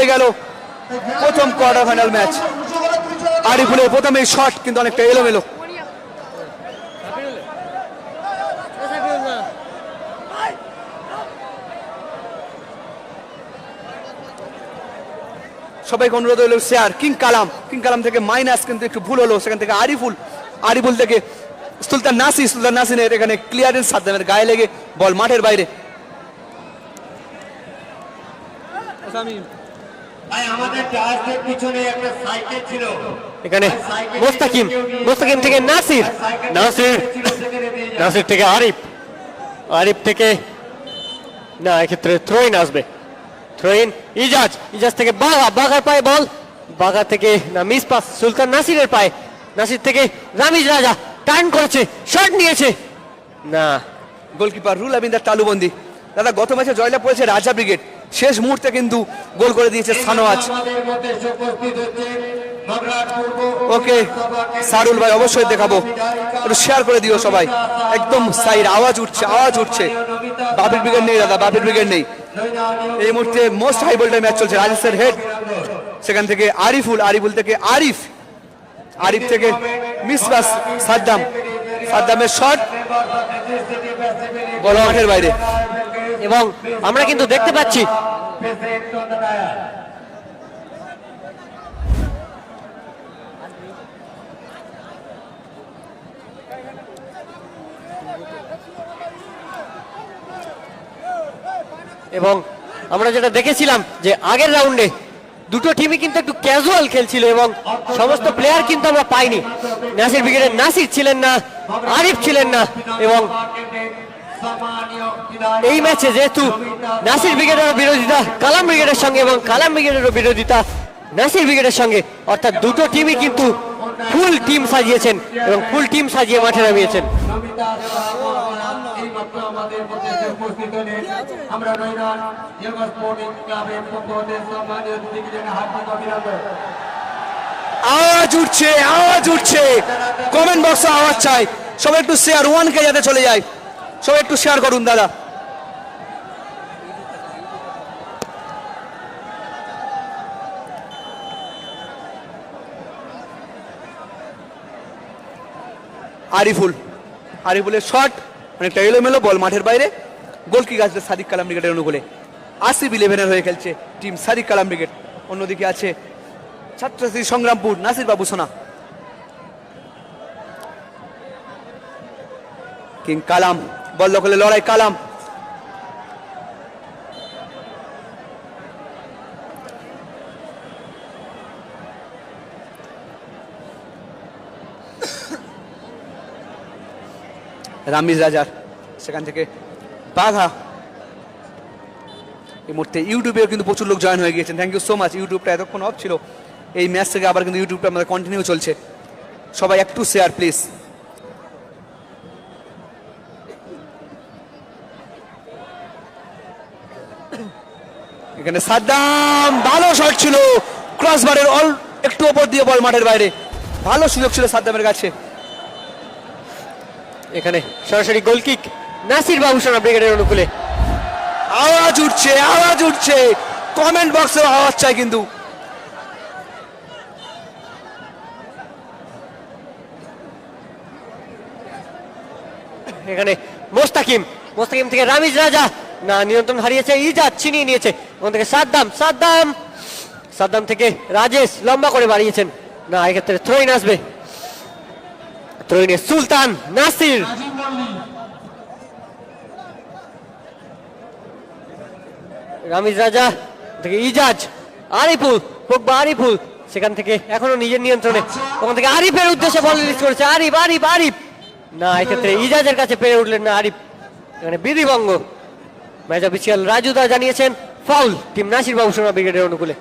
হয়ে গেল প্রথম কোয়ার্টার ফাইনাল ম্যাচ। আরিফুলের প্রথমে শট কিন্তু অনেকটা এলোমেলো। সবাইকে অনুরোধ হলো শেয়ার। কিং কালাম থেকে মাইনাস কিন্তু একটু ভুল হলো, সেখান থেকে আরিফুল থেকে সুলতান নাসিরের এখানে ক্লিয়ারেন্স সাদ্দামের গায়ে লেগে বল মাঠের বাইরে। এখানে মোস্তাকিম থেকে নাসির থেকে আরিফ থেকে না, এক্ষেত্রে থ্রোইন আসবে। থ্রোইন ইজাজ থেকে বাগার পায়ে বল, বাগা থেকে না মিস পাস সুলতান নাসিরের পায়ে, নাসির থেকে রামিজ রাজা টার্ন করেছে, শট নিয়েছে না। গোলকিপার রুল আমিনদার তালুবন্দি। দাদা গত ম্যাচে জয়লাভ করেছে রাজা ব্রিগেড, শেষ মুহূর্তে কিন্তু গোল করে দিয়েছে সানোয়াজ। ওকে সারুল ভাই অবশ্যই দেখাবো, একটু শেয়ার করে দিও সবাই। একদম সাইড আওয়াজ উঠছে। বাপির ব্রিগেড নেই দাদা, বাপির ব্রিগেড নেই এই মুহূর্তে। মোস্ট হাই ভোল্টেজ ম্যাচ চলছে। রাজেশের হেড, সেখান থেকে আরিফুল থেকে আরিফ থেকে মিসবাস সাদ্দামের শট, বল মাঠের বাইরে। এবং আমরা কিন্তু দেখতে পাচ্ছি এবং আমরা যেটা দেখেছিলাম যে আগের রাউন্ডে দুটো টিমই কিন্তু একটু ক্যাজুয়াল খেলছিল এবং সমস্ত প্লেয়ার কিন্তু আমরা পাইনি। নাসির ব্রিগেডের নাসির ছিলেন না, আরিফ ছিলেন না, এবং এই ম্যাচে যেহেতু নাসির ব্রিগেডেরও বিরোধিতা কালাম ব্রিগেডের সঙ্গে এবং কালাম ব্রিগেডেরও বিরোধিতা নাসির ব্রিগেডের সঙ্গে, অর্থাৎ দুটো টিমই কিন্তু ফুল টিম সাজিয়েছেন এবং ফুল টিম সাজিয়ে মাঠে নামিয়েছেন। আওয়াজ উঠছে, কমেন্ট বক্সে আওয়াজ চাই। সবাই একটু শেয়ার, 1K যাতে চলে যায়, সবাই একটু শেয়ার করুন দাদা। আরিফুলের শট অনেকটা এলোমেলো, বল মাঠের বাইরে। গোলকি গাছটা সাদিক কালাম ব্রিগেডের অনুকূলে। আসিফ 11 হয়ে খেলছে টিম সাদিক কালাম ব্রিগেড। অন্যদিকে আছে ছাত্রশ্রী সংগ্রামপুর নাসির বাবু সোনা। কিং কালাম বল দখলে লড়াই, কালাম রামিজ রাজার, সেখান থেকে বাঘা। এই মুহূর্তে ইউটিউবেও কিন্তু প্রচুর লোক জয়েন হয়ে গিয়েছেন, থ্যাংক ইউ সো মাচ। ইউটিউবটা এতক্ষণ অফ ছিল, এই ম্যাচ থেকে আবার কিন্তু ইউটিউবটা আমাদের কন্টিনিউ চলছে। সবাই একটু শেয়ার প্লিজ। এখানে সাদ্দাম, ভালো শট ছিল, ক্রসবারের একটু ওপর দিয়ে বল মাঠের বাইরে। ভালো সুযোগ ছিল সাদ্দামের কাছে। এখানে সরাসরি গোল কিক নাসির বাবু সোনা ব্রিগেডের অনুকূলে। আওয়াজ উঠছে, কমেন্ট বক্সে আওয়াজ চাই কিন্তু। এখানে মোস্তাকিম থেকে রামিজ রাজা না, নিয়ন্ত্রণ হারিয়েছে, ইজাজ ছিনিয়ে নিয়েছে। ওখান থেকে সাদ্দাম থেকে রাজেশ লম্বা করে বাড়িয়েছেন না, এক্ষেত্রে থ্রোইন আসবে। থ্রোইনে সুলতান নাসির, রামিজ রাজা থেকে ইজাজ, আরিফুল সেখান থেকে এখনো নিজের নিয়ন্ত্রণে। ওখান থেকে আরিফের উদ্দেশ্যে বল রিলিজ করেছে আরিফ না, এক্ষেত্রে ইজাজের কাছে পেরে উঠলেন না আরিফ। এখানে বিধিভঙ্গ। ম্যাচ অফিসিয়াল রাজুদা জানিয়েছেন ফাউল টিম নাসির বাবু সোনা ব্রিগেডের অনুকূলে।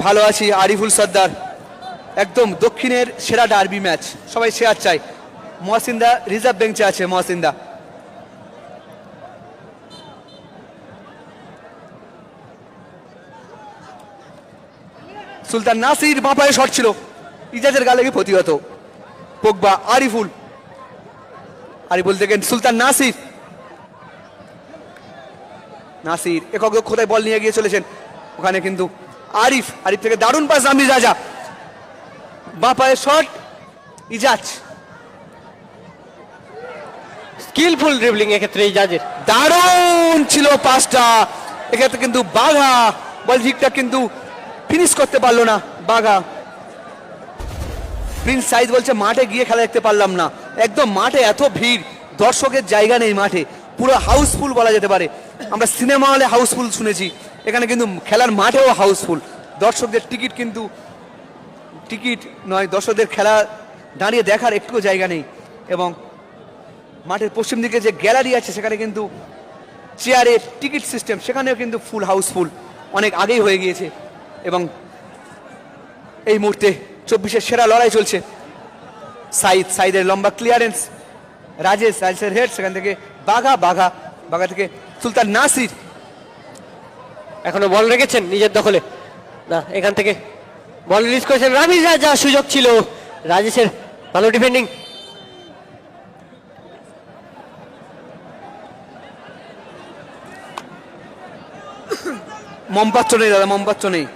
ভালো আছি আরিফুল সর্দার, একদম দক্ষিণের সেরা ডার্বি ম্যাচ, সবাই শেয়ার চাই। মহসিন্দা রিজার্ভ বেঞ্চে আছে মহসিন্দা। সুলতান নাসির বাঁ পায়ে শট ছিল, ইজাজের গালে প্রতিহত। পোগবা আরিফুল থেকে সুলতান নাসির, নাসির একক কোথায় বল নিয়ে গিয়ে চলেছেন, ওখানে কিন্তু আরিফ, আরিফ থেকে দারুণ পাস রামিজ রাজা, বাঁ পায়ে শট, ইজাজ স্কিলফুল ড্রিবলিং এক্ষেত্রে ইজাজের। দারুণ ছিল পাসটা, এক্ষেত্রে কিন্তু বাঘা বল ঠিকঠাক কিন্তু ফিনিশ করতে পারলো না বাঘা। প্রিন্স সাইদ বলছে মাঠে গিয়ে খেলা দেখতে পারলাম না, একদম মাঠে এত ভিড়, দর্শকের জায়গা নেই মাঠে, পুরো হাউসফুল বলা যেতে পারে। আমরা সিনেমা হলে হাউসফুল শুনেছি, এখানে কিন্তু খেলার মাঠেও হাউসফুল, দর্শকদের টিকিট কিন্তু টিকিট নয়, দর্শকদের খেলা দাঁড়িয়ে দেখার একটু জায়গা নেই। এবং মাঠের পশ্চিম দিকে যে গ্যালারি আছে সেখানে কিন্তু চেয়ারের টিকিট সিস্টেম, সেখানেও কিন্তু ফুল হাউসফুল, অনেক আগেই হয়ে গিয়েছে। এবং এই মুহূর্তে 24-এর সেরা লড়াই চলছে। সাইদ, সাইদের লম্বা ক্লিয়ারেন্স, রাজেশের হেড, সেখান থেকে বাঘা, বাঘা, বাঘা থেকে সুলতান নাসির, এখনো বল রেখেছেন নিজের দখলে, না এখান থেকে বল রিলিজ করেছেন রামিজ রাজা, সুযোগ ছিল রাজেশের, ভালো ডিফেন্ডিং। মমপাচ্চ নেই দাদা, মমপাচ্চ নেই।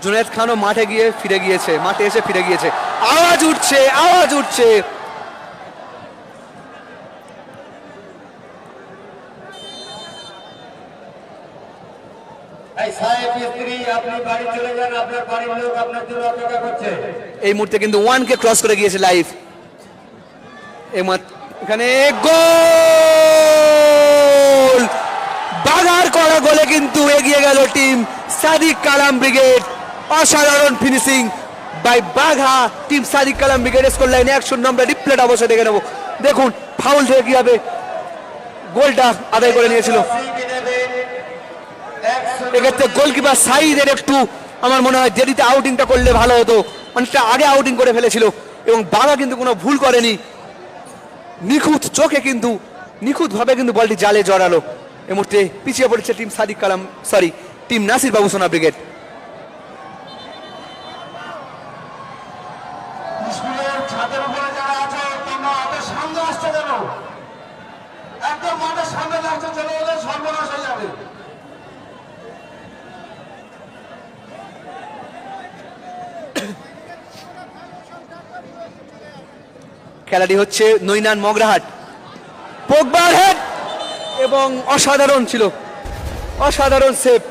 জুনেদ খানও মাঠে গিয়ে ফিরে গিয়েছে, মাঠে এসে ফিরে গিয়েছে, আওয়াজ উঠছে, আওয়াজ উঠছে। এই মুহূর্তে কিন্তু 1 কে ক্রস করে গিয়েছে লাইভ। এখানে গোল, বাঘার করা গোলে কিন্তু এগিয়ে গেল টিম সাদিক কালাম ব্রিগেড। অসাধারণ finishing by Bagha, team Sadiq Kalam brigade score লাইনে 1-0। আমরা রিপ্লেট অবশ্যই দেখে নেবো। দেখুন ফাউল থেকে কিভাবে গোলটা আদায় করে নিয়েছিল। এক্ষেত্রে গোলকিপার সাইদের একটু আমার মনে হয় দেরিতে আউটিংটা করলে ভালো হতো, অনেকটা আগে আউটিং করে ফেলেছিল। এবং বাঘা কিন্তু কোনো ভুল করেনি, নিখুঁত চোখে কিন্তু নিখুঁতভাবে কিন্তু বলটি জালে জড়ালো। এই মুহূর্তে পিছিয়ে পড়েছে টিম সাদিক কালাম, সরি টিম নাসির বাবু সোনা ব্রিগেড। খেলাটি হচ্ছে নৈনান মগরাহাট, পোগবার হেড এবং অসাধারণ ছিল, অসাধারণ save.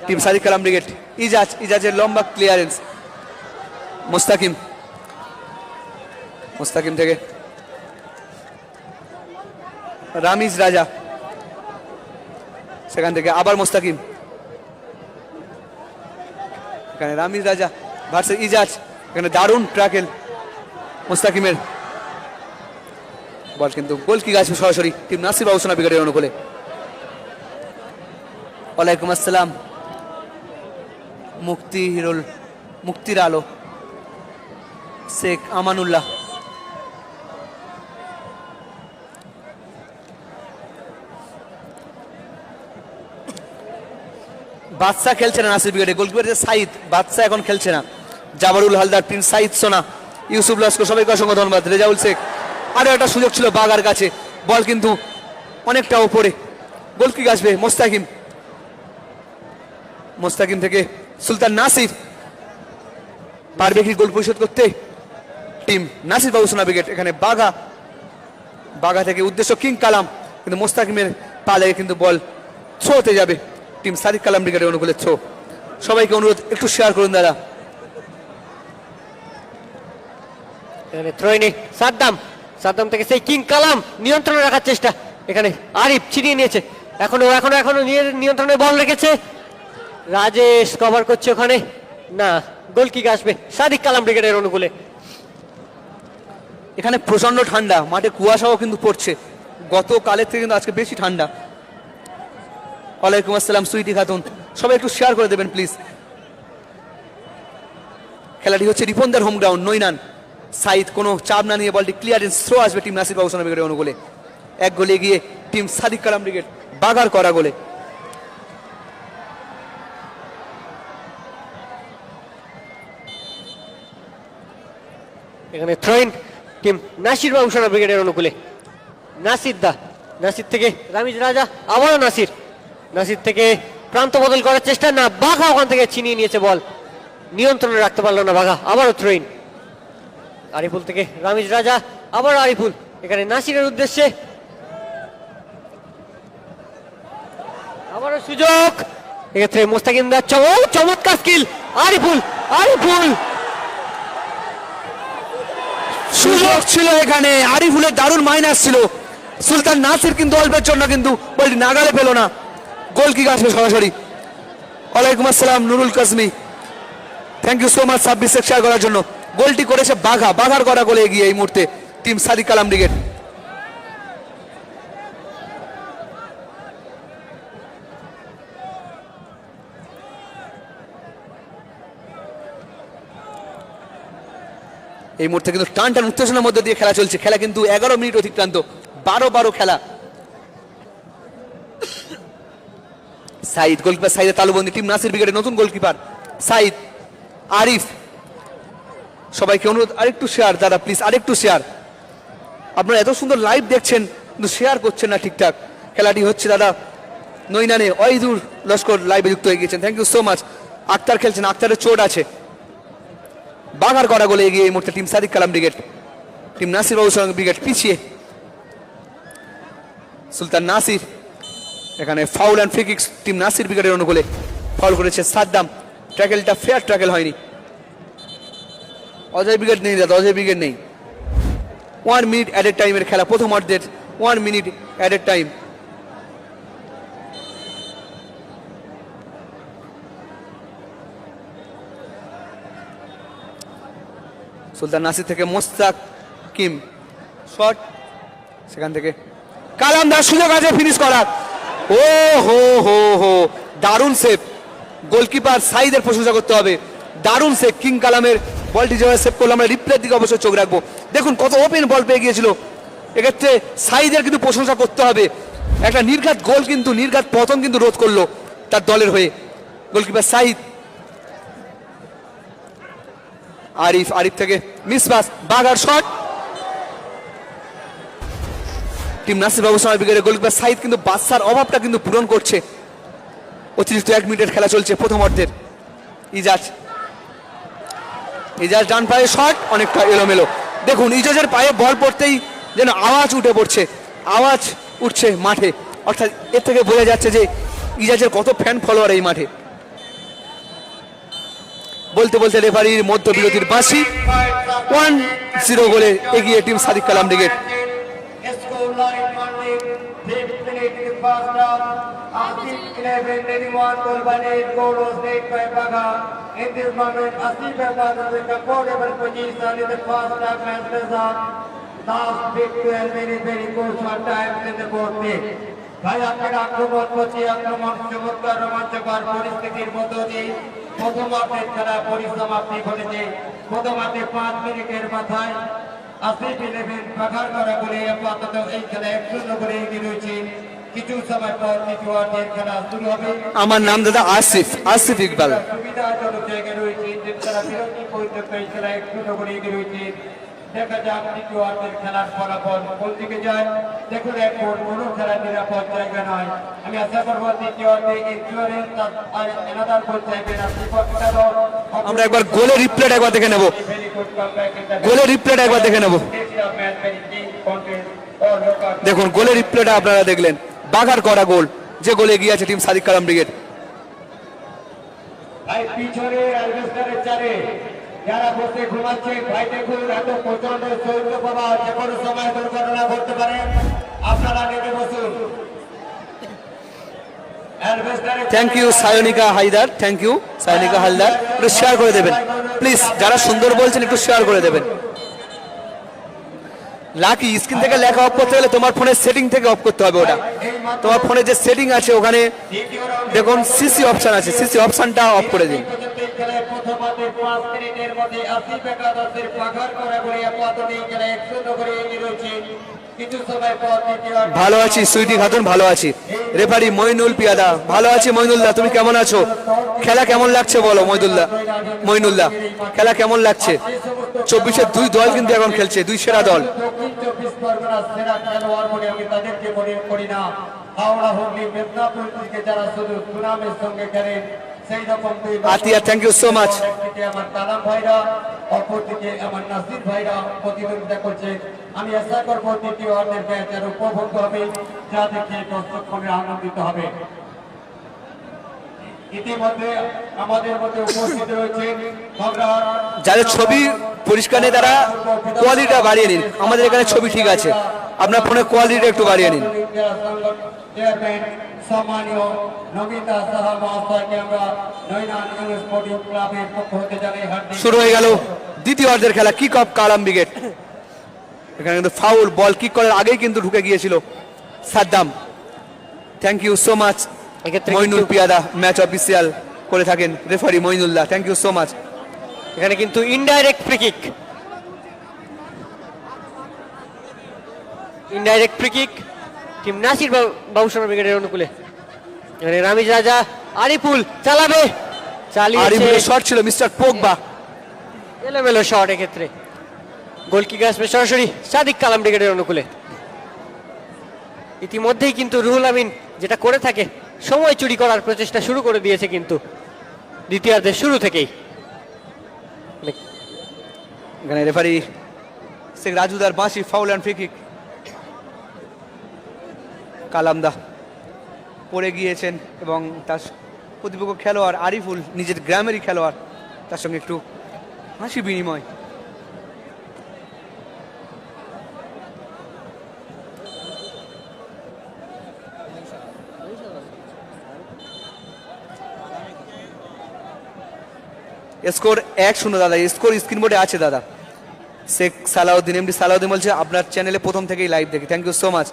Team Sadiq Kalam brigade, Ijaz, ইজাজের লম্বা ক্লিয়ারেন্স, মুস্তাকিম, মুস্তাকিম থেকে রামিজ রাজা, সেখান থেকে আবার মুস্তাকিম, এখানে রামিজ রাজা ভার্সেস ইজাজ, এখানে দারুণ ট্র্যাকেল মুস্তাকিমের, বল কিন্তু গোল কি গাছ সরাসরি টিম নাসির বাবু সোনা ব্রিগেডের অনুকূলে। ওয়ালাইকুম আসসালাম মুক্তি হিরুল, মুক্তির আলো, শেখ আমানুল্লাহ। বাদশা খেলছে না নাসির ব্রিগেডে, গোলকিপার সাইদ, বাদশা এখন খেলছে না। জাবারুল হালদার, প্রিন্স সাইদ সোনা, ইউসুফ লস্কর, সবাইকে অসংখ্য ধন্যবাদ। রেজাউল শেখ, আরো একটা সুযোগ ছিল বাগার কাছে, বল কিন্তু অনেকটা উপরে, গোল কি আসবে মোস্তাকিম, মোস্তাকিম থেকে সুলতান নাসির, পারবে কি গোল পরিশোধ করতে টিম নাসির বাবু সোনা ব্রিগেড। এখানে বাঘা, বাঘা থেকে উদ্দেশ্য কিং কালাম, কিন্তু মোস্তাকিমের পা লেগে কিন্তু বল থ্রোতে যাবে টিম সাদিক কালাম ব্রিগেডের অনুকূলে থ্রো। সবাইকে অনুরোধ একটু শেয়ার করুন দাদা। থ্রোইনে সাদ্দাম, সাদ্দাম থেকে সেই কিং কালাম নিয়ন্ত্রণে রাখার চেষ্টা, এখানে আরিফ ছিনিয়ে নিয়েছে, এখনো এখনো এখনো নিয়ন্ত্রণে বল রেখেছে, রাজেশ কভার করছে ওখানে, না গোল কিক আসবে সাদিক কালাম ব্রিগেডের অনুকূলে। এখানে প্রচন্ড ঠান্ডা, মাঠে কুয়াশাও কিন্তু পড়ছে, গতকালের থেকে কিন্তু আজকে বেশি ঠান্ডা। ওয়ালাইকুম আসসালাম সুইটি খাতুন, সবাই একটু শেয়ার করে দেবেন প্লিজ। খেলাটি হচ্ছে রিপনদার হোম গ্রাউন্ড নৈনান। সাইদ কোনো চাপ না নিয়ে বলটি ক্লিয়ারেন্স, থ্রো আসবে টিম নাসির বাবু সোনা ব্রিগেডের অনুকূলে। এক গোলে গিয়ে টিম সাদিক কালাম ব্রিগেড বাগার করা গোলে। এখানে থ্রোইন টিম নাসির বাবু সোনা ব্রিগেডের অনুকূলে। নাসির থেকে রামিজ রাজা, আবারও নাসির থেকে প্রান্ত বদল করার চেষ্টা, না বাঘা ওখান থেকে ছিনিয়ে নিয়েছে বল, নিয়ন্ত্রণে রাখতে পারলো না বাঘা। আবারও থ্রোইন আরিফুল থেকে রামিজ রাজা, আবারও আরিফুল এখানে নাসিরের উদ্দেশ্যে, আবারও সুযোগ, এক্ষেত্রে মোস্তাকিমদার চমৎকার স্কিল, আরিফুল সুযোগ ছিল এখানে, আরিফুলের দারুণ মাইনাস ছিল, সুলতান নাসির কিন্তু অল্পের জন্য কিন্তু বলটি নাগালে পেল না। গোল কি আসবে সরাসরি। ওয়ালাইকুম আসসালাম Nurul Kazmi, thank you so much 26 share করার জন্য। গোলটি করেছে বাঘার করা গোলে এগিয়ে এই মুহূর্তে টিম সাদিক কালাম ব্রিগেড। এই মুহূর্তে কিন্তু টান উত্তেজনার মধ্যে দিয়ে খেলা চলছে। খেলা কিন্তু 11 মিনিট অতিক্রান্ত, 12 খেলা। সাইদ গোলকিপার, সাইদের তালুবন্দি, টিম নাসির ব্রিগেডের নতুন গোলকিপার সাইদ, আরিফ। সবাইকে অনুরোধ আরেকটু শেয়ার দাদা, প্লিজ আরেকটু শেয়ার। আপনারা এত সুন্দর লাইভ দেখছেন কিন্তু শেয়ার করছেন না ঠিকঠাক। খেলাটি হচ্ছে দাদা নৈনানে, ওয়াইদুর লস্কর লাইভে যুক্ত হয়ে গিয়েছেন, thank you so much. Akhtar খেলছেন, আক্তারের চোট আছে। বাঘার করা গোলে এগিয়ে এই মুহূর্তে team Sadiq Kalam brigade. Team Nasir বাবু ব্রিগেড পিছিয়ে। সুলতান নাসির, এখানে foul and free kick team Nasir ব্রিগেডের অনুকূলে। ফাউল করেছে সাদ্দাম, ট্যাকেলটা ফেয়ার ট্যাকেল হয়নি। অজয় ব্রিগেড নেই দাদা, অজয় ব্রিগেড নেই। 1 মিনিট অ্যাডেড টাইমের খেলা, প্রথম অর্ধের 1 মিনিট অ্যাডেড টাইম। সুলতান নাসির থেকে মোস্তাকিম শট, সেখান থেকে কালাম দাস, সুযোগ আছে ফিনিশ করার। ও হো দারুণ সেভ, গোলকিপার সাইদের প্রশংসা করতে হবে। দারুণ সেভ, কিং কালামের বলটি যেভাবে সেভ করলো, আমরা রিপ্লের দিকে অবশ্যই চোখ রাখবো। দেখুন কত ওপেন বল পেয়ে গিয়েছিল, এক্ষেত্রে সাইদের কিন্তু প্রশংসা করতে হবে। একটা নির্ঘাত গোল কিন্তু, নির্ঘাত পতন কিন্তু রোধ করলো তার দলের হয়ে গোলকিপার সাইদ। আরিফ থেকে মিসপাস, বাগার শট। টিম নাসির বাবু সোনা ব্রিগেডের গোলকিপার সাইদ কিন্তু বাদশার অভাবটা কিন্তু পূরণ করছে। অতিরিক্ত 1 মিনিটের খেলা চলছে প্রথম অর্ধের। ইজাজ ডান পায়ে শট, অনেকটা এলোমেলো। দেখুন ইজাজের পায়ে বল পড়তেই যেন আওয়াজ উঠে পড়ছে, আওয়াজ উঠছে মাঠে। অর্থাৎ এর থেকে বোঝা যাচ্ছে যে ইজাজের কত ফ্যান ফলোয়ার এই মাঠে। বলতে রেফারির মধ্য বিরতির বাঁশি। 1-0 গোলে এগিয়ে টিম সাদিক কালাম ব্রিগেড। ভাই আপনার আক্রমণ করছে, আক্রমণ চমৎকার রোমাঞ্চকর পরিস্থিতির মধ্য দিয়ে প্রথম অর্ধের খেলা পরিসমাপ্তি ঘটেছে। প্রথম অর্ধে 5 মিনিটের মাথায় আসিফ 11 বাঘার করা বলে আপাতত এই খেলা 1-0 করে এগিয়ে রয়েছে। কিছু সময় পর দ্বিতীয় অর্ধের খেলা শুরু হবে। আমার নাম দাদা আসিফ ইকবাল। সুবিধাজনক জায়গায় রয়েছে, যে তারা বিরতি পর্যন্ত এই খেলা 1-0 করে এগিয়ে রয়েছে। দেখা যাক দ্বিতীয় অর্ধের খেলার ফলাফল কোন দিকে যায়। দেখুন এখন কোনো খেলা নিরাপদ জায়গা নয়। আমি আশা করবো দ্বিতীয় অর্ধে এনাদার গোল চাইবেন। আমরা একবার গোলের রিপ্লেটা একবার দেখে নেব, দেখুন গোলের রিপ্লেটা আপনারা দেখলেন, বাঘার করা গোল, যে গোলে এগিয়ে আছে টিম সাদিক কালাম ব্রিগেড। পিছনে অ্যালভেস্টারের চারে যারা বসে ঘুমাচ্ছে, ভাই দেখুন এত প্রচন্ড শৈত্য প্রবাহ, যে কোনো সময় দুর্ঘটনা ঘটতে পারে, আপনারা নেমে বসুন। Thank you Sayanika Haidar, thank you Sayanika Haldar, একটু শেয়ার করে দেবেন প্লিজ, যারা সুন্দর বলছেন একটু শেয়ার করে দেবেন। লাকি স্ক্রিন থেকে লেখা অফ করতে গেলে তোমার ফোনের সেটিং থেকে অফ করতে হবে। ওটা তোমার ফোনে যে সেটিং আছে ওখানে দেখুন সিসি অপশন আছে, সিসি অপশনটা অফ করে দিন। খেলায় প্রথমার্ধের 5 মিনিটের মধ্যে আসিফ একাদশের পাখার করা করে আপাতত এই খেলায় 100 করে এগিয়ে রয়েছে। কিছু সময় পর দ্বিতীয় ভালো আছি সুইটি খাতুন, ভালো আছি। রেফারি মইনুল পিয়াদা, ভালো আছি মইনুল্লাহ, তুমি কেমন আছো? খেলা কেমন লাগছে বলো মইনুল্লাহ, খেলা কেমন লাগছে? 24-এর দুই দল কিন্তু এখন খেলছে, দুই সেরা দল। দক্ষিণ 24 পরগনার সেরা খেলোয়াড় বলে আমি তাদেরকে মনে করি না। হাওড়া হুগলি মেদিনীপুর থেকে যারা শুধু সুনামের সঙ্গে খেলেন সেই রকম দুই দল। আতিয়া, থ্যাংক ইউ সো মাচ। একদিকে আমার কালাম ভাইরা, অপরদিকে আমার নাসির ভাইরা প্রতিদ্বন্দ্বিতা করছে। আমি আশা করব দ্বিতীয় অর্ধের ম্যাচ আরো উপভোগ হবে, যা দেখে দর্শক মনে আনন্দিত হবে। ইতিমধ্যে আমাদের মধ্যে উপস্থিত রয়েছেন ভগরার যাদের ছবি পরিষ্কার নেই তারা কোয়ালিটিটা বাড়িয়ে নিন। আমাদের এখানে ছবি ঠিক আছে, আপনার ফোনে কোয়ালিটিটা একটু বাড়িয়ে নিন। চেয়ারম্যান সম্মানীয় নমিতা সাহা মহাশয়কে আমরা নয়নান ইংলিশ স্পোর্টিং ক্লাবের পক্ষ হতে জানাই হার্দিক শুরু হয়ে গেল দ্বিতীয় অর্ধের খেলা, কিক অফ কালাম ব্রিগেড। এখানে কিন্তু ফাউল, বল কিক করার আগেই কিন্তু ঢুকে গিয়েছিল Saddam. Thank you so much এক্ষেত্রে মইনুল কিন্তু- পিয়াদা, ম্যাচ অফিসিয়াল করে থাকেন referee Mainullah, thank you so much. এখানে কিন্তু indirect free kick, indirect free kick team Nasir Babusona ব্রিগেডের অনুকূলে। এখানে রামিজ রাজা, আরিফুল চালাবে, চালিয়েছে, আরিফুলের শট ছিল মিস্টার পোগবা। এলোমেলো শট। এক্ষেত্রে গোল কিক আসবে সরাসরি সাদিক কালাম ব্রিগেডের অনুকূলে। ইতিমধ্যেই কিন্তু রুহুল আমিন যেটা করে থাকে, সময় চুরি করার প্রচেষ্টা শুরু করে দিয়েছে কিন্তু দ্বিতীয়ার্ধের শুরু থেকেই। এখানে রেফারি শেখ রাজুদার বাঁশি, ফাউল অ্যান্ড ফ্রি কিক। কালামদা পড়ে গিয়েছেন এবং তার প্রতিপক্ষ খেলোয়াড় আরিফুল নিজের গ্রামেরই খেলোয়াড়, তার সঙ্গে একটু হাসি বিনিময়। স্কোর 1-0 দাদা, স্কোর স্ক্রিন বোর্ডে আছে দাদা। শেখ সালাউদ্দিন, এমডি সালাউদ্দিন বলছে আপনার চ্যানেলে প্রথম থেকেই লাইভ দেখি, থ্যাংক ইউ সো মাচ।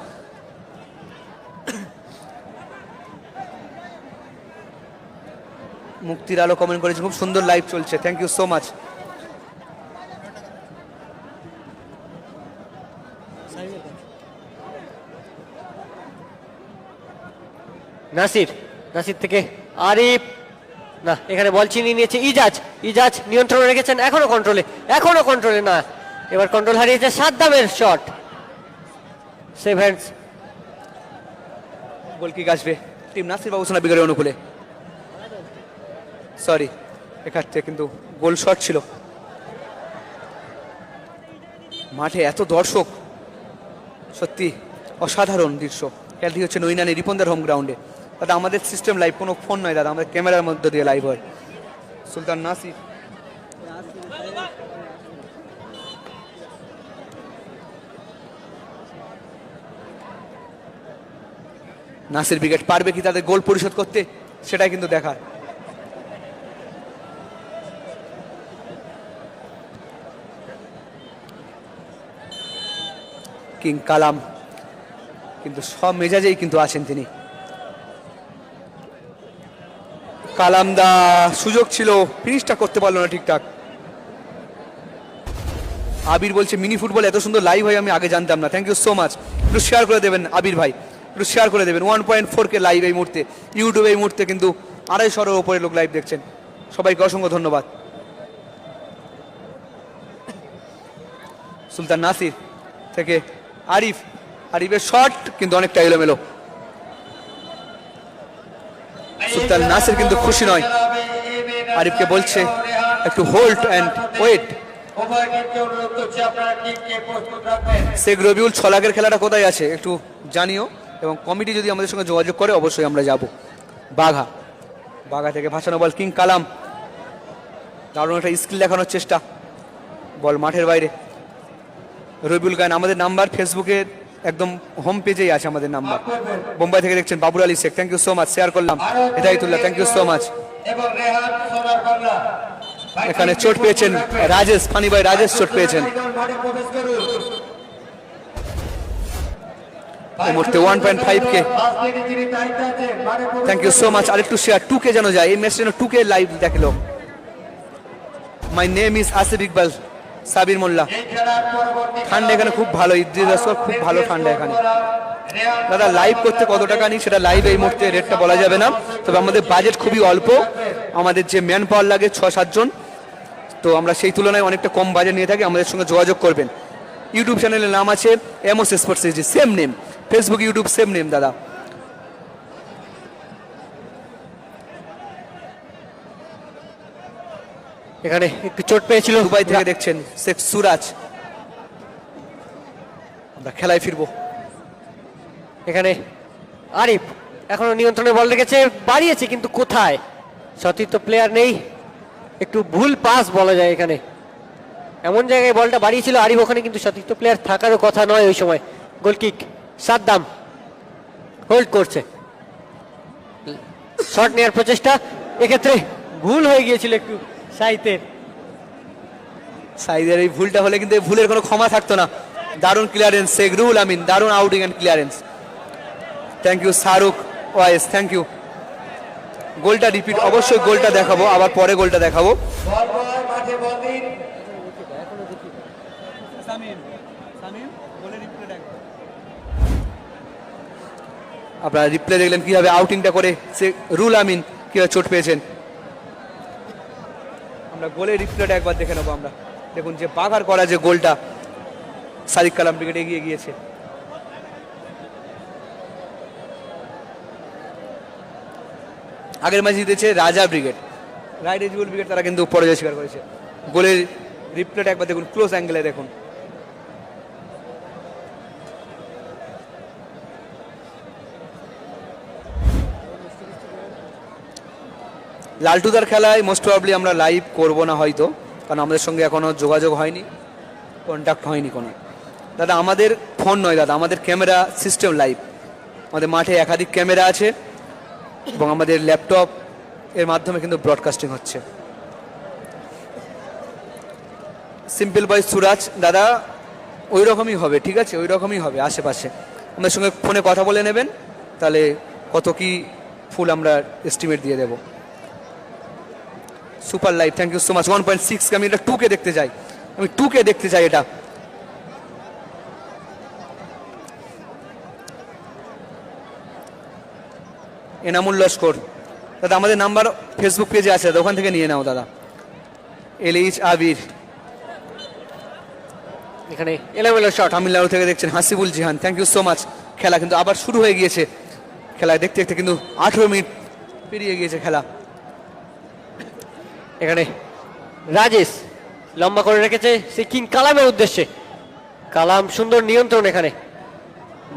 মুক্তির আলো কমেন্ট করেছে খুব সুন্দর লাইভ চলছে, thank you so much. Nasir, Nasir থেকে আরিফ, না এখানে বল ছিনিয়ে নিয়েছে ইজাজ, ইজাজ নিয়ন্ত্রণে রেখেছেন, এখনো কন্ট্রোলে না, এবার কন্ট্রোল হারিয়েছে সাদ্দামের shot. Save hands. Goal kick আসবে টিম নাসির বাবুসোনা ব্রিগেডের অনুকূলে। সরি, এক্ষেত্রে কিন্তু গোল শট ছিল। মাঠে এত দর্শক, সত্যি অসাধারণ দৃশ্য। খেলটি হচ্ছে নৈনানি রিপনদার হোম গ্রাউন্ডে। দাদা আমাদের সিস্টেম লাইভ, কোনো ফোন নয় দাদা, আমাদের ক্যামেরার মধ্যে দিয়ে লাইভ হয়। সুলতান নাসির, নাসির ব্রিগেড পারবে কি তাদের গোল পরিশোধ করতে, সেটাই কিন্তু দেখার। কিং কালাম কিন্তু সব মেজাজেই কিন্তু আছেন তিনি। কালামদা সুযোগ ছিল, ফিনিশটা করতে পারলো না ঠিকঠাক। আবির বলছে মিনি ফুটবল এত সুন্দর লাইভ হয় আমি আগে জানতাম না, থ্যাংক ইউ সো মাচ। একটু শেয়ার করে দেবেন আবির ভাই, একটু শেয়ার করে দেবেন। 1.4K লাইভ এই মুহূর্তে ইউটিউবে, এই মুহূর্তে কিন্তু 250-এর ওপরে লোক লাইভ দেখছেন, সবাইকে অসংখ্য ধন্যবাদ। সুলতান নাসির থেকে আরিফ, আরিফের শট কিন্তু অনেকটা এলোমেলো। সুলতান নাসির কিন্তু খুশি নয়, আরিফকে বলছে একটু hold and wait. Sheikh Rabiul ছলাকের খেলাটা কোথায় আছে একটু জানিও, এবং কমিটি যদি আমাদের সঙ্গে যোগাযোগ করে অবশ্যই আমরা যাব। বাঘা থেকে ভাসানো বল, কিং কালাম দারুণ একটা স্কিল দেখানোর চেষ্টা, বল মাঠের বাইরে। রবিউল গান, আমাদের নাম্বার ফেসবুকে একদম হোম পেজেই আছে আমাদের নাম্বার। বোম্বাই থেকে দেখছেন Babur Ali Sheikh, thank you so much, share করলাম। Hedayatullah, thank you so much. এখানে চোট পেয়েছেন রাজেশ, ফানি ভাই রাজেশ চোট পেয়েছেন। এই মুহূর্তে 1.5K, thank you so much. আরেকটু শেয়ার 2K যেন যায়, এই ম্যাচটা যেন 2K লাইভ দেখলো। My name is Asif Iqbal, Sabir Molla. এই খেলার পরবর্তী ঠান্ডা এখানে খুব ভালো, ইদ্রিস আসর খুব ভালো ঠান্ডা এখানে। দাদা লাইভ করতে কত টাকা নিই সেটা লাইভ এই মুহূর্তে রেটটা বলা যাবে না, তবে আমাদের বাজেট খুবই অল্প, আমাদের যে ম্যান পাওয়ার লাগে 6-7 জন, তো আমরা সেই তুলনায় অনেকটা কম বাজেট নিয়ে থাকি। আমাদের সঙ্গে যোগাযোগ করবেন। ইউটিউব চ্যানেলের নাম আছে এমওস sports HD, same name, Facebook YouTube same name দাদা। এখানে একটু চোট পেয়েছিল দুবাই থেকে দেখছেন শেখ সুরাজ। আমরা খেলায় ফিরবো। এখানে আরিফ এখনো নিয়ন্ত্রণে বল রেখেছে, বাড়িয়েছে কিন্তু কোথায়, সতীর্থ প্লেয়ার নেই, একটু ভুল পাস বলা যায়। এখানে এমন জায়গায় বলটা বাড়িয়েছিল আরিফ, ওখানে কিন্তু সতীর্থ প্লেয়ার থাকারও কথা নয় ওই সময়। গোলকিক সাদ্দাম হোল্ড করছে, শট নেওয়ার প্রচেষ্টা, এক্ষেত্রে ভুল হয়ে গিয়েছিল একটু সাইতের। সাইদের এই ভুলটা হলে কিন্তু এই ভুলের কোনো ক্ষমা থাকতো না। দারুণ ক্লিয়ারেন্স শেখ রুহুল আমিন, দারুণ outing and clearance. Thank you Shahrukh Wais, thank you. গোলটা রিপিট, অবশ্যই গোলটা দেখাবো, আবার পরে গোলটা দেখাবো। বল বয় মাঠে বল দিন। আপনারা রিপ্লে দেখলেন কিভাবে আউটিংটা করে শেখ রুহুল আমিন কিভাবে চোট পেয়েছেন। আমরা গোলের রিপ্লেটা একবার দেখে নেবো। আমরা দেখুন যে বাঘার করা যে গোলটা, সাদিক কালাম ব্রিগেড এগিয়ে গিয়েছে। আগের ম্যাচ জিতেছে রাজা ব্রিগেড, রাইট এজিবল ব্রিগেড, তারা কিন্তু পরাজয় স্বীকার করেছে। গোলের রিপ্লেটা একবার দেখুন, ক্লোজ অ্যাঙ্গেলে দেখুন। লালটুদার খেলায় মোস্ট প্রবাবলি আমরা লাইভ করব না হয়তো, কারণ আমাদের সঙ্গে এখনো যোগাযোগ হয়নি, কন্ট্যাক্ট হয়নি কোনো। দাদা আমাদের ফোন নয় দাদা, আমাদের ক্যামেরা সিস্টেম লাইভ, আমাদের মাঠে একাধিক ক্যামেরা আছে এবং আমাদের ল্যাপটপ এর মাধ্যমে কিন্তু ব্রডকাস্টিং হচ্ছে। সিম্পল বয় সুরাজ দাদা ওই রকমই হবে, ঠিক আছে, ওই রকমই হবে আশেপাশে। আমাদের সঙ্গে ফোনে কথা বলে নেবেন, তাহলে কত কি ফুল আমরা এস্টিমেট দিয়ে দেবো। Super live, thank you so much. 1.6 আমি এটা 2K দেখতে চাই, আমি 2K দেখতে চাই এটা। এনামুল লস্কর দাদা আমাদের নাম্বার ফেসবুক পেজে আছে দাদা, ওখান থেকে নিয়ে নাও দাদা। এলএইচ আবির এখানে এলোমেলো শট। তামিলনাড়ু থেকে দেখছেন Hasibul Jihan, thank you so much. খেলা কিন্তু আবার শুরু হয়ে গিয়েছে, খেলা দেখতে দেখতে কিন্তু 18 মিনিট পেরিয়ে গিয়েছে খেলা। এখানে রাজেশ লম্বা করে রেখেছে সে কিং কালামের উদ্দেশ্যে, কালাম সুন্দর নিয়ন্ত্রণ, এখানে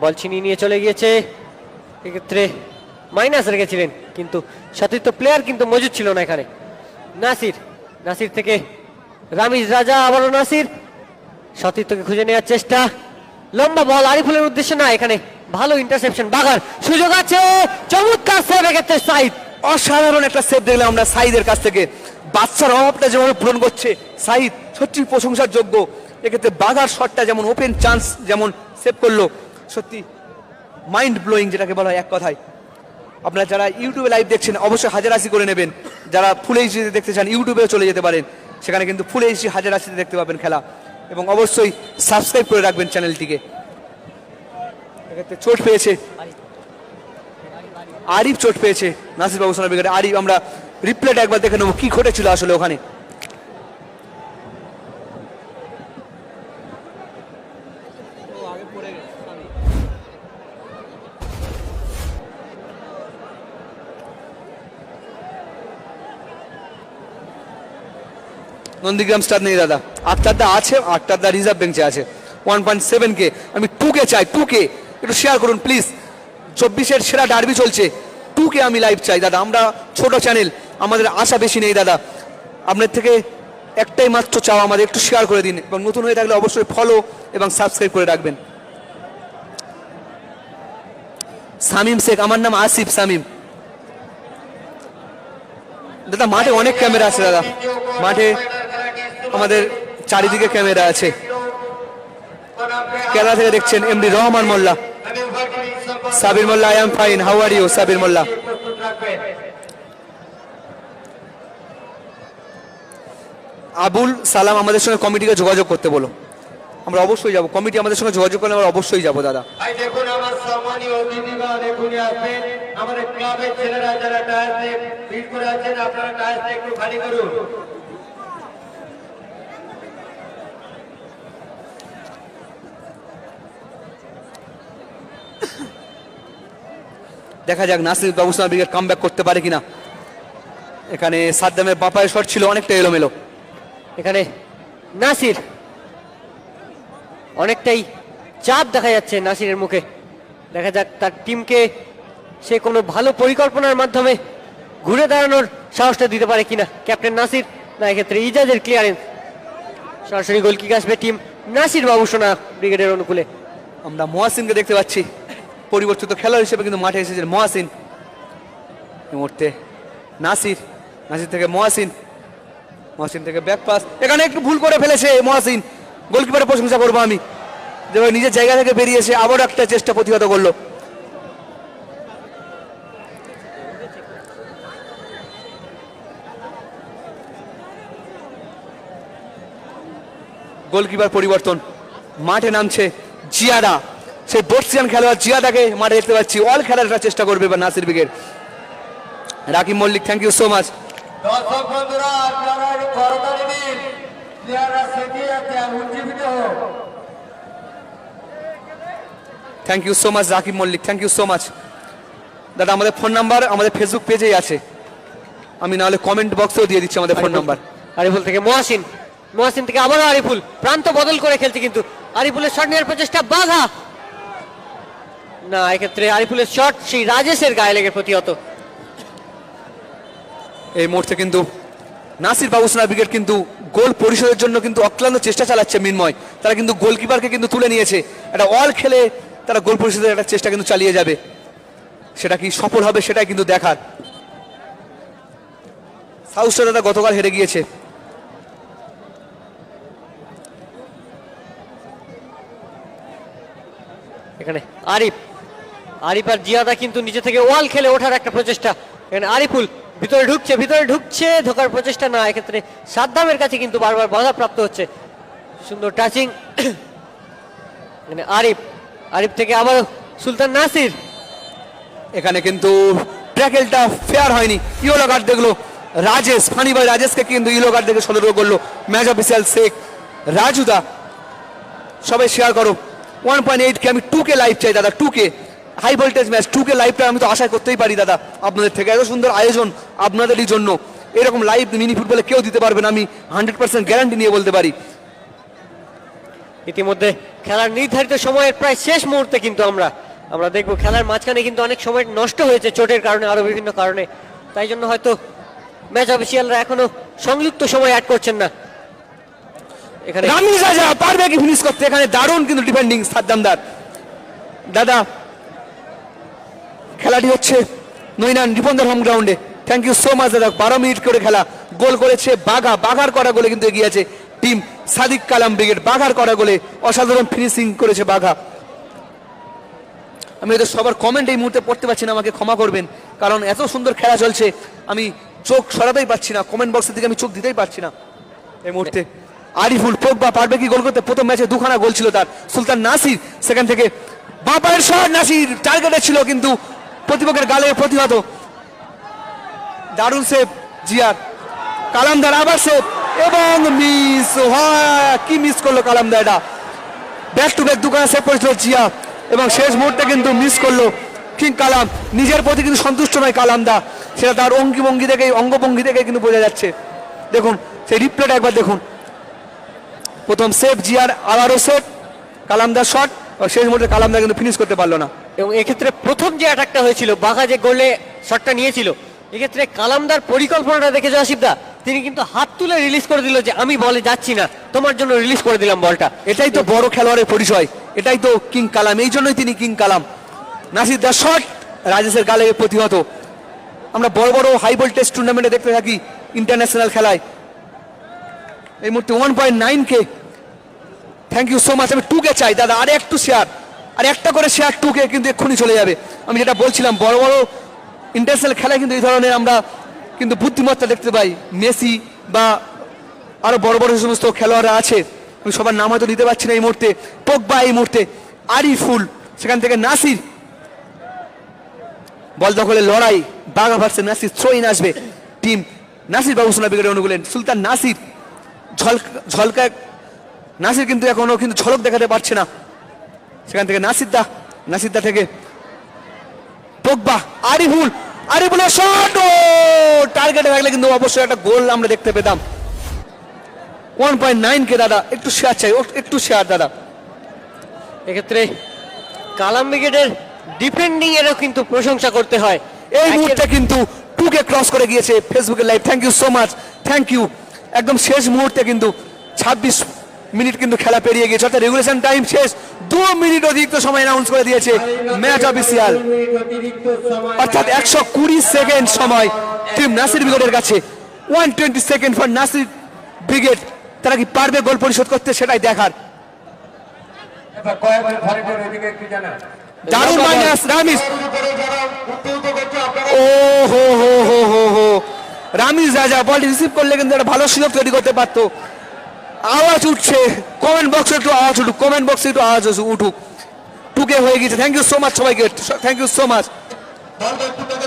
বল ছিনিয়ে নিয়ে চলে গিয়েছে। এক্ষেত্রে মাইনাস রেখেছিলেন কিন্তু সতীর্থ প্লেয়ার কিন্তু মজুদ ছিল না এখানে। নাসির, নাসির থেকে রামিজ রাজা, আবারও নাসির, সতীর্থকে খুঁজে নেওয়ার চেষ্টা, লম্বা বল আরিফুলের উদ্দেশ্যে না, এখানে ভালো ইন্টারসেপশন, বাগার সুযোগ আছে, চমৎকার সেভ এক্ষেত্রে সাইদ। অসাধারণ একটা সেভ দেখলাম আমরা সাইদের কাছ থেকে, বাচ্চার অভাবটা যেভাবে পূরণ করছে সাইদ, সত্যি প্রশংসার যোগ্য। এক্ষেত্রে বাঘার শটটা যেমন ওপেন চান্স যেমন সেভ করলো, সত্যি মাইন্ড ব্লোয়িং যেটাকে বলা হয় এক কথায়। আপনারা যারা ইউটিউবে লাইভ দেখছেন অবশ্যই হাজার আশি করে নেবেন, যারা ফুল এইচডিতে দেখতে চান ইউটিউবেও চলে যেতে পারেন, সেখানে কিন্তু ফুল এইচডি হাজার আশিতে দেখতে পাবেন খেলা, এবং অবশ্যই সাবস্ক্রাইব করে রাখবেন চ্যানেলটিকে। এক্ষেত্রে চোট পেয়েছে আরিফ, চোট পেয়েছে নাসির বাবু সোনা ব্রিগেডে আরিফ। আমরা রিপ্লেটা একবার দেখে নেবো কি ঘটেছিল আসলে ওখানে। নন্দীগ্রাম স্টার নেই দাদা, আটটারদা আছে, আটটারদা রিজার্ভ বেঞ্চে আছে। 1.7K আমি 2K চাই, 2K একটু শেয়ার করুন প্লিজ। 24-এর সেরা ডার্বি চলছে, 2K আমি লাইভ চাই দাদা। আমরা ছোট চ্যানেল, আমাদের আশা বেশি নেই দাদা, আপনার থেকে একটাই মাত্র চাও, আমাদের একটু শেয়ার করে দিন, এবং নতুন হয়ে থাকলে অবশ্যই ফলো এবং সাবস্ক্রাইব করে রাখবেন। সামিম শেখ, আমার নাম আসিফ সামিম। দাদা মাঠে অনেক ক্যামেরা আছে দাদা, মাঠে আমাদের চারিদিকে ক্যামেরা আছে। কেরালা থেকে দেখছেন MD Rahman Molla, Sabir Molla, I am fine, how are you Sabir Molla. Abul Salam আমাদের সঙ্গে কমিটিকে যোগাযোগ করতে বলো, আমরা অবশ্যই যাব। কমিটি আমাদের সঙ্গে যোগাযোগ করলে আমরা অবশ্যই যাব দাদা। এই দেখুন আমার সম্মানীয় অতিথিগণ দেখুন আসবেন, আমাদের ক্লাবের ছেলেরা যারা টায়ার্সে ভিড় করে আছেন, আপনারা টায়ার্সে একটু খালি করুন। দেখা যাক নাসির বাবুসান ব্রিগেড কাম ব্যাক করতে পারে কিনা। এখানে সাদ্দামের বাপায়ের শট ছিল অনেকটা এলোমেলো। এখানে নাসির অনেকটাই চাপ দেখা যাচ্ছে নাসিরের মুখে। দেখা যাক তার টিমকে সে কোনো ভালো পরিকল্পনার মাধ্যমে ঘুরে দাঁড়ানোর সাহসটা দিতে পারে কিনা ক্যাপ্টেন নাসির। না, এক্ষেত্রে ইজাজের ক্লিয়ারেন্স, সরাসরি গোলকিক আসবে টিম নাসির বাবুসোনা ব্রিগেডের অনুকূলে। আমরা মহাসিনকে দেখতে পাচ্ছি পরিবর্তিত খেলোয়াড় হিসেবে কিন্তু মাঠে এসেছেন মহাসিন। এই মুহূর্তে নাসির, নাসির থেকে মহাসিন, মহাসিন থেকে ব্যাক পাস। এখানে একটু ভুল করে ফেলেছে মহাসিন, গোলকিপারের প্রশংসা করবো আমি, যেভাবে নিজের জায়গা থেকে বেরিয়েছে আবারও একটা চেষ্টা প্রতিহত করলো। গোলকিপার পরিবর্তন, মাঠে নামছে জিয়াদা, সেই বর্ষিয়ান খেলোয়াড় জিয়াদাকে মাঠে দেখতে পাচ্ছি। অল খেলার চেষ্টা করবে এবার Nasir brigade. Rakib Mallick, thank you so much. দর্শক বন্ধুরা আপনারা একটু করতালি দিন, প্লেয়াররা সেটি আছে আর উজ্জীবিত হোক। Thank you so much Rakib Mallick, thank you so much দাদা। আমাদের ফোন নাম্বার আমাদের ফেসবুক পেজেই আছে, আমি নাহলে কমেন্ট বক্সেও দিয়ে দিচ্ছি আমাদের ফোন নাম্বার। আরিফুল থেকে মহাসিন, মহাসিন থেকে আবারও আরিফুল, প্রান্ত বদল করে খেলছে কিন্তু আরিফুলের শট নেওয়ার প্রচেষ্টা বাঘা। না, এক্ষেত্রে আরিফুলের শট সেই রাজেশের গায়ে লেগে প্রতিহত। এই মুহূর্তে কিন্তু নাসির বাবুসোনা ব্রিগেড কিন্তু গোল পরিশোধের জন্য কিন্তু অক্লান্ত চেষ্টা চালাচ্ছে মিনময়। তারা কিন্তু গোলকিপারকে কিন্তু তুলে নিয়েছে, একটা অল খেলে তারা গোল পরিশোধের একটা চেষ্টা কিন্তু চালিয়ে যাবে। সেটা কি সফল হবে সেটাই কিন্তু দেখার। সাউথ স্টার গতকাল হেরে গিয়েছে। এখানে আরিফ, আরিফ আর জিয়াদা কিন্তু নিচে থেকে ওয়াল খেলে ওঠার একটা প্রচেষ্টা। এখানে আরিফুল ভিতরে ঢুকছে, ভিতরে ঢুকছে, ঢোকার প্রচেষ্টা না, এক্ষেত্রে সাদ্দামের কাছে কিন্তু বারবার বাধা প্রাপ্ত হচ্ছে। সুন্দর টাচিং। এখানে আরিফ, আরিফ থেকে আবার সুলতান নাসির। এখানে কিন্তু ট্যাকেলটা ফেয়ার হয়নি, ইয়েলো কার্ড দেখলো রাজেশ, ফানি ভাই রাজেশকে কিন্তু ইয়েলো কার্ড দেখে সতর্ক করলো ম্যাচ অফিসিয়াল শেখ রাজুদা। সবাই শেয়ার করো। 1.8K আমি 2K লাইভ চাই দাদা, 2K high voltage match, 2K লাইভটা আমি তো আশা করতেই পারি দাদা আপনাদের থেকে। এত সুন্দর আয়োজন আপনাদেরই জন্য, এরকম লাইভ মিনি ফুটবলে কেউ দিতে পারবে না, আমি 100% গ্যারান্টি নিয়ে বলতে পারি। ইতিমধ্যে খেলার নির্ধারিত সময়ের প্রায় শেষ মুহূর্তে কিন্তু আমরা দেখবো খেলার মাঝখানে কিন্তু অনেক সময় নষ্ট হয়েছে চোটের কারণে, আরো বিভিন্ন কারণে, তাই জন্য হয়তো ম্যাচ অফিসিয়ালরা এখনো সংযুক্ত সময় অ্যাড করছেন না। এখানে রামিজ রাজা পারবে কি ফিনিশ করতে? এখানে দারুণ কিন্তু ডিফেন্ডিং সাদ্দামদার দাদা। খেলাটি হচ্ছে নৈনান রিপনদার হোম গ্রাউন্ডে। থ্যাংক ইউ সো মাচ দাদা। 12 মিনিট করে খেলা, গোল করেছে বাঘা, বাঘার করা গোলে কিন্তু এগিয়ে আছে টিম সাদিক কালাম ব্রিগেড। বাঘার করা গোলে অসাধারণ ফিনিশিং করেছে বাঘা। আমি হয়তো সবার কমেন্ট এই মুহূর্তে পড়তে পারছি না, আমাকে ক্ষমা করবেন, কারণ এত সুন্দর খেলা চলছে আমি চোখ সরাতেই পারছি না, কমেন্ট বক্সের দিকে আমি চোখ দিতেই পারছি না এই মুহূর্তে। আরিফুল পোগবা পারবে কি গোল করতে? প্রথম ম্যাচে 2খানা গোল ছিল তার। সুলতান নাসির সেখান থেকে বাপায়ের শট, নাসির টার্গেটে ছিল কিন্তু প্রতিপক্ষের গালে প্রতিহত। দারুণ সেভ জিয়ার। কালামদার আবার সেভ এবং মিস হয়, কি মিস করলো কালামদার। এটা ব্যাক টু ব্যাক 2খানা সেভ করেছিল জিয়া এবং শেষ মুহূর্তে কিন্তু মিস করলো কিং কালাম। নিজের প্রতি কিন্তু সন্তুষ্ট নয় কালামদা, সেটা তার অঙ্গভঙ্গি থেকে, অঙ্গভঙ্গি থেকে কিন্তু বোঝা যাচ্ছে। দেখুন সেই রিপ্লেটা একবার দেখুন। প্রথম সেভ জিয়ার, আবারও সেভ কালামদার শট, শেষ মুহূর্তে কালামদা কিন্তু ফিনিশ করতে পারলো না। এবং এক্ষেত্রে প্রথম যে অ্যাটাকটা হয়েছিল, বাঘা যে গোলে শটটা নিয়েছিল, এক্ষেত্রে কালামদার পরিকল্পনাটা দেখে আসিফদা, তিনি কিন্তু হাত তুলে রিলিজ করে দিল যে আমি বলে যাচ্ছি না, তোমার জন্য রিলিজ করে দিলাম বলটা। এটাই তো বড় খেলোয়াড়ের পরিচয়, এটাই তো কিং কালাম, এই জন্যই তিনি কিং কালাম। নাসির দা শট রাজেশের গালে প্রতিহত। আমরা বড় বড় হাই ভোল্টেজ টুর্নামেন্টে দেখতে থাকি, ইন্টারন্যাশনাল খেলায়। এই মুহূর্তে 1.9K। Thank you so much. আমি 2K চাই দাদা, আর একটু শেয়ার, আর একটা করে শেয়ার 2K কিন্তু এক্ষুনি চলে যাবে। আমি যেটা বলছিলাম, বড় বড় ইন্টারন্যাশনাল খেলায় কিন্তু এই ধরনের আমরা কিন্তু বুদ্ধিমত্তা দেখতে পাই। মেসি বা আরো বড় বড় যে সমস্ত খেলোয়াড়রা আছে, আমি সবার নাম হয়তো নিতে পারছি না এই মুহূর্তে। পোগবা এই মুহূর্তে, আরিফুল, সেখান থেকে নাসির, বল দখলের লড়াই, বাঘা ভার্সেস নাসির, থ্রো ইন আসবে টিম নাসির বাবুসোনা ব্রিগেডের অনুকূলে। সুলতান নাসির ঝলকা, নাসির কিন্তু এখনো কিন্তু ঝলক দেখাতে পারছে না। সেখান থেকে নাসিরদা থেকে পোগবা, আরিফুলের শট, ও টার্গেটে থাকলে কিন্তু অবশ্যই একটা গোল আমরা দেখতে পেতাম। 1.9 কে দাদা, একটু শেয়ার চাই, একটু শেয়ার দাদা। এক্ষেত্রে কালাম ব্রিগেডের ডিফেন্ডিং এরও কিন্তু প্রশংসা করতে হয়। এই মুহূর্তে কিন্তু 2কে ক্রস করে গিয়েছে ফেসবুকের live, thank you so much, thank you. একদম শেষ মুহূর্তে কিন্তু 26 মিনিট কিন্তু খেলা পেরিয়ে গিয়েছে, অর্থাৎ রেগুলেশন টাইম শেষ, 2 মিনিট অতিরিক্ত সময় অ্যানাউন্স করে দিয়েছে ম্যাচ অফিসিয়াল, অর্থাৎ 120 সেকেন্ড সময় টিম নাসির ব্রিগেডের কাছে। 120 সেকেন্ড ফর নাসির ব্রিগেড। তারা কি পারবে গোল পরিশোধ করতে, সেটাই দেখার। দারুণ মাইনাস রামিজ, ও হো হো হো হো হো, রামিজ রাজা বল রিসিভ করলে কিন্তু একটা ভালো সুযোগ তৈরি করতে পারতো। আওয়াজ উঠছে, কমেন্ট বক্সে একটু আওয়াজ উঠুক, কমেন্ট বক্সে একটু আওয়াজ উঠুক। 2কে হয়ে গেছে, থ্যাংক ইউ সো মাচ সবাইকে, থ্যাংক ইউ সো মাচ।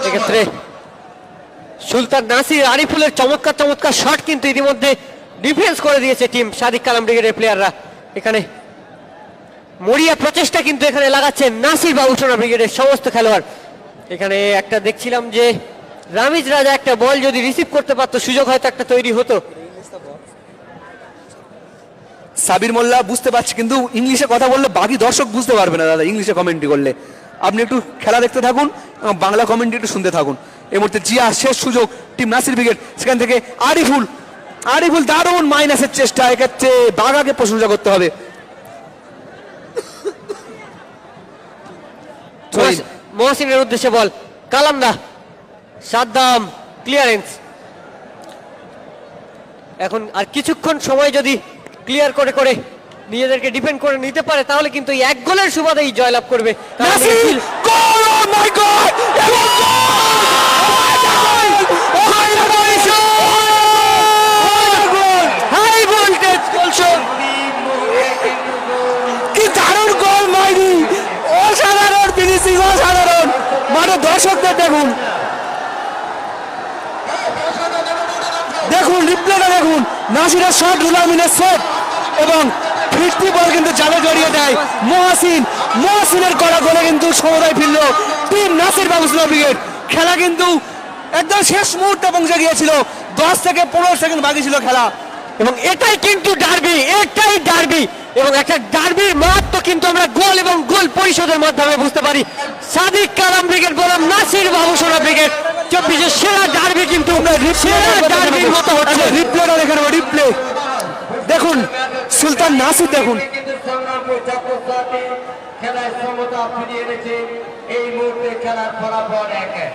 এক্ষেত্রে সুলতান নাসির, আরিফুলের চমৎকার শট কিন্তু ইতিমধ্যে ডিফেন্স করে দিয়েছে টিম সাদিক কালাম ব্রিগেডের প্লেয়াররা। এখানে মরিয়া প্রচেষ্টা কিন্তু এখানে লাগাচ্ছে নাসির বাবুসোনা ব্রিগেডের সমস্ত খেলোয়াড়। এখানে একটা দেখছিলাম যে রামিজ রাজা একটা বল যদি রিসিভ করতে পারতো, সুযোগ হয়তো একটা তৈরি হতো। সাবির মোল্লা বুঝতে পারছি, কিন্তু ইংলিশে কথা বললে বাকি দর্শক বুঝতে পারবে না দাদা, ইংলিশে কমেন্ট্রি করলে। আপনি একটু খেলা দেখতে থাকুন এবং বাংলা কমেন্ট্রি একটু শুনতে থাকুন। এই মুহূর্তে জিয়া, শেষ সুযোগ টিম নাসির ব্রিগেড, সেখান থেকে আরিফুল, দারুণ মাইনাসের চেষ্টা, এক্ষেত্রে বাগাকে প্রশংসা করতে হবে। মহসিনের উদ্দেশ্যে বল, কালামদা, সাদ্দাম, ক্লিয়ারেন্স। এখন আর কিছুক্ষণ সময় যদি ক্লিয়ার করে নিজেদেরকে ডিফেন্ড করে নিতে পারে, তাহলে কিন্তু এই 1 গোলের সুবাদেই জয়লাভ করবে। নাসির গোল, ও মাই গড, হাই ভোল্টেজ গোল, কি দারুণ গোল মাইরি, অসাধারণ ফিনিশিং, অসাধারণ। মানে দর্শকদের দেখুন, রিপ্লেটা দেখুন, নাসিরের শট, রুহুল আমিনের শট, এবং ফিরতি বল কিন্তু জালে জড়িয়ে দেয় মহসিনের করা গোলে কিন্তু সমতায় ফিরল টিম নাসির বাবুসোনা ব্রিগেড। খেলা কিন্তু একদম শেষ মুহূর্তে পৌঁছে গিয়েছিল, 10 থেকে 15 সেকেন্ড বাকি ছিল খেলা, এবং এটাই কিন্তু ডার্বি, এবং একটা ডার্বির মাহাত্ম্য কিন্তু আমরা গোল এবং গোল পরিশোধের মাধ্যমে বুঝতে পারি। সাদিক কালাম ব্রিগেড বনাম নাসির বাবুসোনা ব্রিগেড 24-এর সেরা ডার্বি কিন্তু সেরা ডার্বির মতো হচ্ছে। রিপ্লেটা দেখে নেবো, রিপ্লে দেখুন, সুলতান নাসির দেখুন, খেলায় সমতা ফিরিয়ে এনেছে। এই মুহূর্তে খেলার ফলাফল 1-1,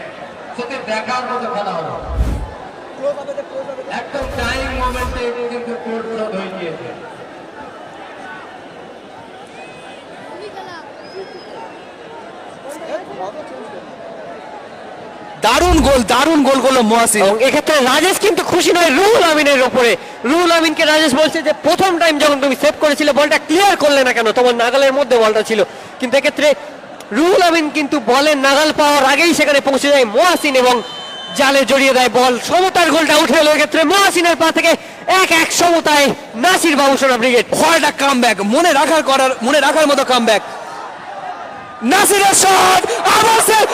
সেটা দেখার মতো খেলা হলো, একদম টাইম মোমেন্টে কিন্তু পরিশোধ হয়ে গিয়েছে। দারুণ গোল করলো মহসিন। এবং এক্ষেত্রে রাজেশ কিন্তু খুশি নয় রুহুল আমিনের উপরে। রুহুল আমিনকে রাজেশ বলছে যে প্রথম টাইম যখন তুমি সেভ করেছিলে বলটা ক্লিয়ার করলে না কেন, তোমার নাগালের মধ্যে বলটা ছিল। কিন্তু এক্ষেত্রে রুহুল আমিন কিন্তু বলের নাগাল পাওয়ার আগেই সেখানে পৌঁছে যায় মহসিন এবং জালে জড়িয়ে দেয় বল। সমতার গোলটা উঠে এলো এক্ষেত্রে মহসিনের পা থেকে 1-1 সমতায় নাসির বাবুসোনা ব্রিগেড। হোয়াট কামব্যাক, মনে রাখার মতো কামব্যাক। নাসিরের শট, আবার সেভ,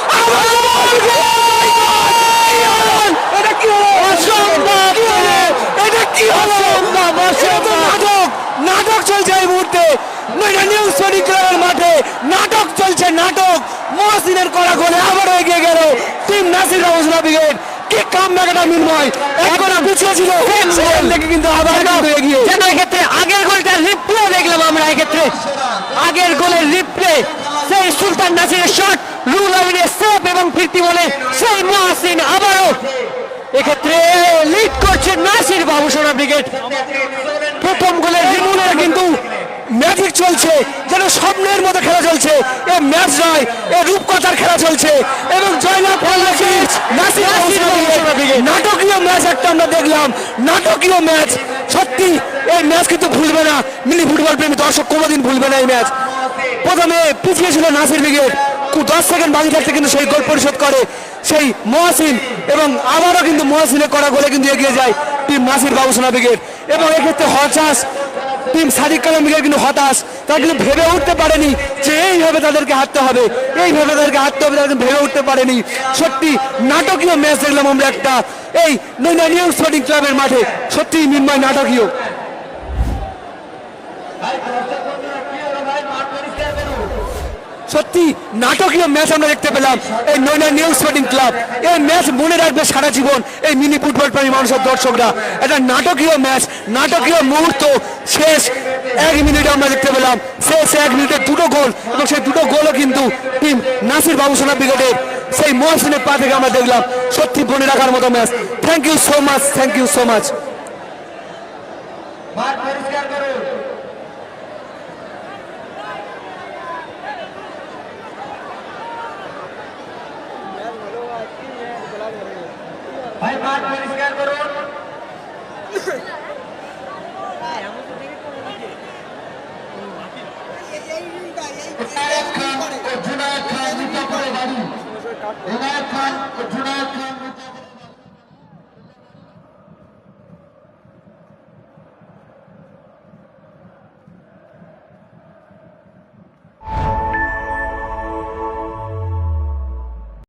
এটা কি হলো, নাটক চলছে এই মুহূর্তে নিউজ ক্লাবের মাঠে, নাটক চলছে, মহসিনের করা গোলে আবার এগিয়ে গেল টিম নাসির বাবুসোনা ব্রিগেড। কি কামব্যাক এটা মিনময়, একবার পিছিয়ে ছিল কিন্তু আবার এগিয়ে। এক্ষেত্রে আগের গোলটার রিপ্লে দেখলাম আমরা, এক্ষেত্রে আগের গোলের রিপ্লে, সেই সুলতান নাসিরের শট, রুহুল আমিনের সেভ এবং ফিরতি বলে সেই মহসিন আবারও এক্ষেত্রে লিড করছে নাসির বাবুসোনা ব্রিগেড। প্রথম গোলের রিমুনে কিন্তু ম্যাজিক চলছে, যেন স্বপ্নের মতো খেলা চলছে। এ ম্যাচ নয়, এ রূপকথার খেলা চলছে এবং জয়লাভ নাসির বাবুসোনা ব্রিগেড। নাটকীয় ম্যাচ একটা আমরা দেখলাম, নাটকীয় ম্যাচ। সত্যি এই ম্যাচ কিন্তু ভুলবে না মিনি ফুটবল প্রেমী দর্শক কোনোদিন ভুলবে না এই ম্যাচ। প্রথমে পিছিয়ে ছিল নাসির ব্রিগেড, 10 সেকেন্ড বাকি থাকতে কিন্তু সেই গোল পরিশোধ করে সেই মহসিন, এবং আবারও কিন্তু মহসিনের করা গোলে কিন্তু এগিয়ে যায় টিম নাসির বাবুসোনা ব্রিগেড। এবং এক্ষেত্রে হতাশ টিম সাদিক কালাম ব্রিগেড, কিন্তু হতাশ, তারা কিন্তু ভেবে উঠতে পারেনি যে এইভাবে তাদেরকে হারতে হবে, এইভাবে তাদেরকে হারতে হবে, তারা কিন্তু ভেবে উঠতে পারেনি। সত্যি নাটকীয় ম্যাচ দেখলাম আমরা একটা এই নৈনা নিউ স্পোর্টিং ক্লাবের মাঠে, সত্যি নির্ময় নাটকীয়। সত্যি নাটকীয় ম্যাচ আমরা দেখতে পেলাম এই নৈনা নিউ স্পোর্টিং ক্লাব। এই ম্যাচ মনে রাখবে সারা জীবন এই মিনি ফুটবল প্রেমী মানুষের দর্শকরা। এটা নাটকীয় ম্যাচ, নাটকীয় মুহূর্ত। শেষ 1 মিনিটে আমরা দেখতে পেলাম, শেষ 1 মিনিটে 2টো গোল, এবং সেই 2টো গোলও কিন্তু টিম নাসির বাবুসোনা ব্রিগেডের সেই মহসিনের পা থেকে আমরা দেখলাম। সত্যি মনে রাখার মতো match. Thank you so much, thank you so much. মাঠ পরিষ্কার করুন। ভাই মাঠ পরিষ্কার করুন। এনায়েত খান ও জুনায়েদ খান নিতে পারে বাড়ি। এনায়েত খান ও জুনায়েদ খান